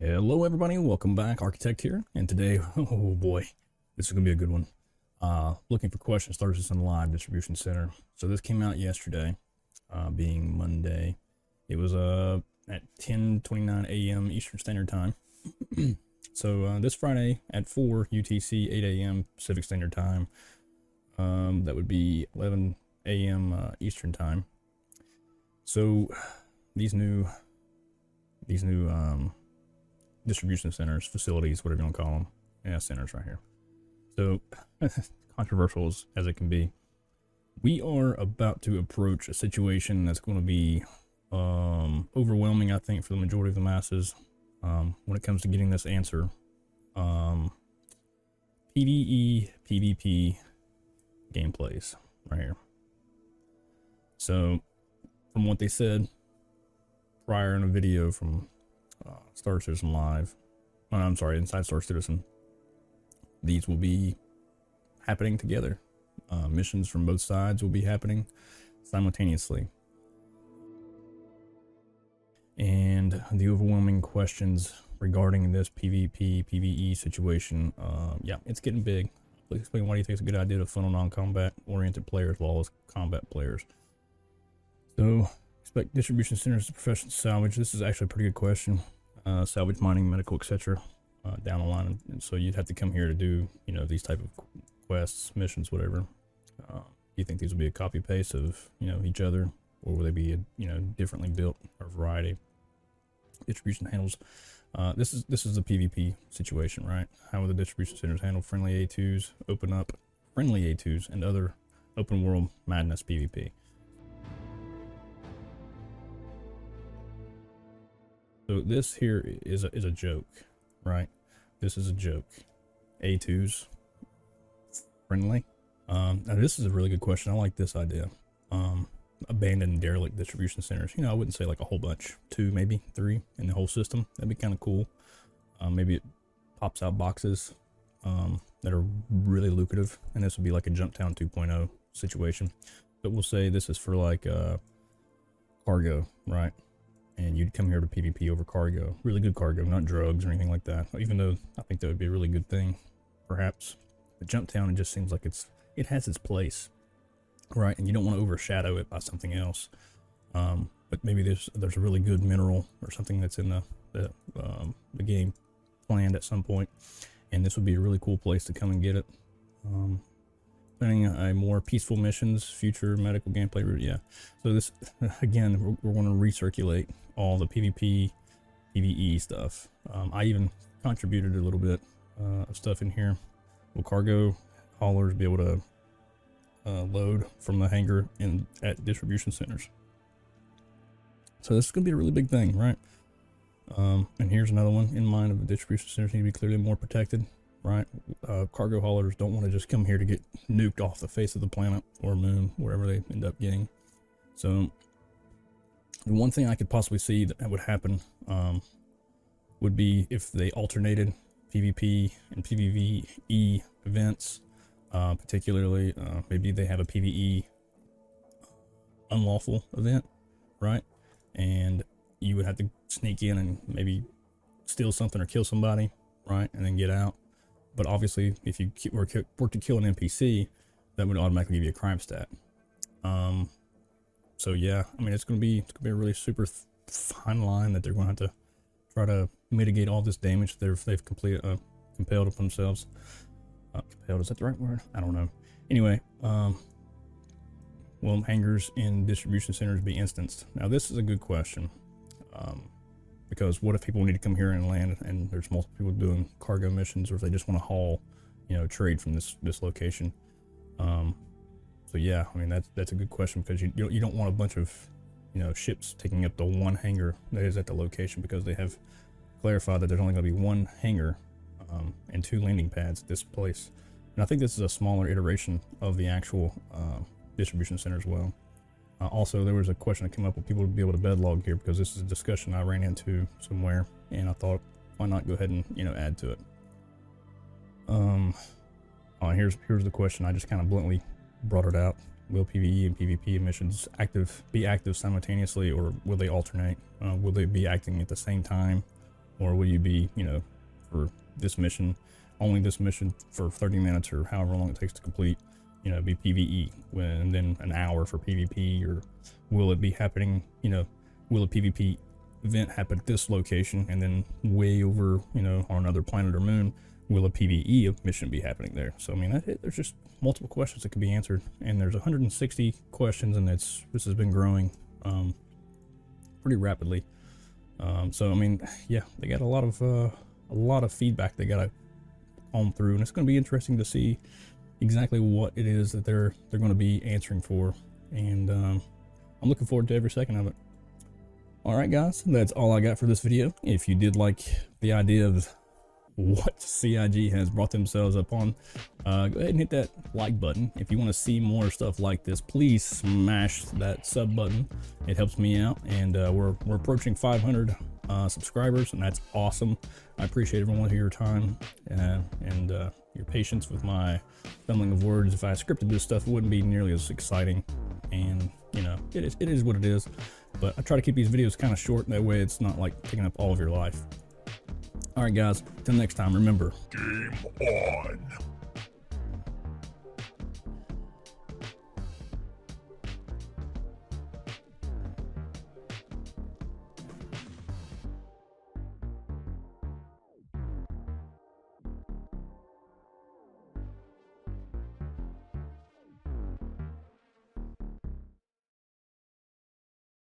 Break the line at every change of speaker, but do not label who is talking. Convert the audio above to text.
Hello everybody, welcome back. Architect here, and today, oh boy, this is gonna be a good one. Looking for question starters in live distribution center. So this came out yesterday, being Monday. It was at 10:29 a.m. Eastern Standard Time. So this Friday at 4 UTC, 8 a.m. Pacific Standard Time. That would be 11 a.m. Eastern Time. So these new distribution centers, facilities, whatever you want to call them. Yeah, centers right here. So controversial as it can be. We are about to approach a situation that's going to be overwhelming, I think, for the majority of the masses when it comes to getting this answer. PVE, PvP gameplays right here. So from what they said prior in a video from Star Citizen Live, I'm sorry, inside Star Citizen, these will be happening together. Missions from both sides will be happening simultaneously. And the overwhelming questions regarding this PvP, PvE situation, yeah, it's getting big. Please explain why do you think it's a good idea to funnel non-combat oriented players as well as combat players. So, expect distribution centers to professional salvage. This is actually a pretty good question. Salvage, mining, medical, etc. Down the line, and so you'd have to come here to do, these type of quests, missions, whatever. Do you think these will be a copy paste of, each other, or will they be, differently built, or variety? Distribution handles. This is the PvP situation, right? How will the distribution centers handle friendly A2s, open up friendly A2s, and other open world madness PvP? So this here is a joke, right? This is a joke. A2s, friendly. Now this is a really good question. I like this idea. Abandoned derelict distribution centers. I wouldn't say like a whole bunch, 2, maybe 3 in the whole system. That'd be kind of cool. Maybe it pops out boxes that are really lucrative, and this would be like a Jumptown 2.0 situation. But we'll say this is for like cargo, right? And you'd come here to PvP over cargo, really good cargo, not drugs or anything like that. Even though I think that would be a really good thing, perhaps. But Jumptown, it just seems like it has its place, right? And you don't want to overshadow it by something else. But maybe there's a really good mineral or something that's in the game planned at some point, and this would be a really cool place to come and get it. Planning a more peaceful missions, future medical gameplay route, yeah. So this, again, we're going to recirculate all the PvP, PvE stuff. I even contributed a little bit of stuff in here. Will cargo haulers be able to load from the hangar at distribution centers? So this is going to be a really big thing, right? And here's another one in mind of the distribution centers need to be clearly more protected. Right, cargo haulers don't want to just come here to get nuked off the face of the planet or moon, wherever they end up getting. So the one thing I could possibly see that would happen would be if they alternated PvP and PvE events, particularly maybe they have a PvE unlawful event, right? And you would have to sneak in and maybe steal something or kill somebody, right, and then get out. But obviously, if you work to kill an NPC, that would automatically give you a crime stat. So yeah, I mean, it's gonna be a really super fine line that they're going to have to try to mitigate all this damage that they've compelled upon themselves. Compelled, is that the right word? I don't know. Anyway, will hangars in distribution centers be instanced? Now this is a good question. Because what if people need to come here and land, and there's multiple people doing cargo missions, or if they just want to haul, trade from this location? So yeah, I mean that's a good question, because you don't want a bunch of ships taking up the one hangar that is at the location, because they have clarified that there's only going to be one hangar and 2 landing pads at this place. And I think this is a smaller iteration of the actual distribution center as well. Also, there was a question that came up with people to be able to bedlog here, because this is a discussion I ran into somewhere, and I thought, why not go ahead and add to it. Here's the question. I just kind of bluntly brought it out. Will PvE and PvP missions be active simultaneously, or will they alternate? Will they be acting at the same time, or will you be, you know, for this mission, only this mission for 30 minutes or however long it takes to complete, you know, be PVE, and then an hour for PvP? Or will it be happening, you know, will a PvP event happen at this location, and then way over, you know, on another planet or moon, will a PVE mission be happening there? So I mean, there's just multiple questions that can be answered, and there's 160 questions, and this has been growing pretty rapidly. So I mean, yeah, they got a lot of feedback they got to comb through, and it's going to be interesting to see exactly what it is that they're going to be answering for, and I'm looking forward to every second of it. All right, guys, that's all I got for this video. If you did like the idea of what CIG has brought themselves up on, go ahead and hit that like button. If you want to see more stuff like this, please smash that sub button. It helps me out, and we're approaching 500 subscribers, and that's awesome. I appreciate everyone here, your time and your patience with my fumbling of words. If I scripted this stuff, it wouldn't be nearly as exciting, and you know, it is what it is. But I try to keep these videos kind of short, that way it's not like taking up all of your life. All right, guys, till next time, remember, game on.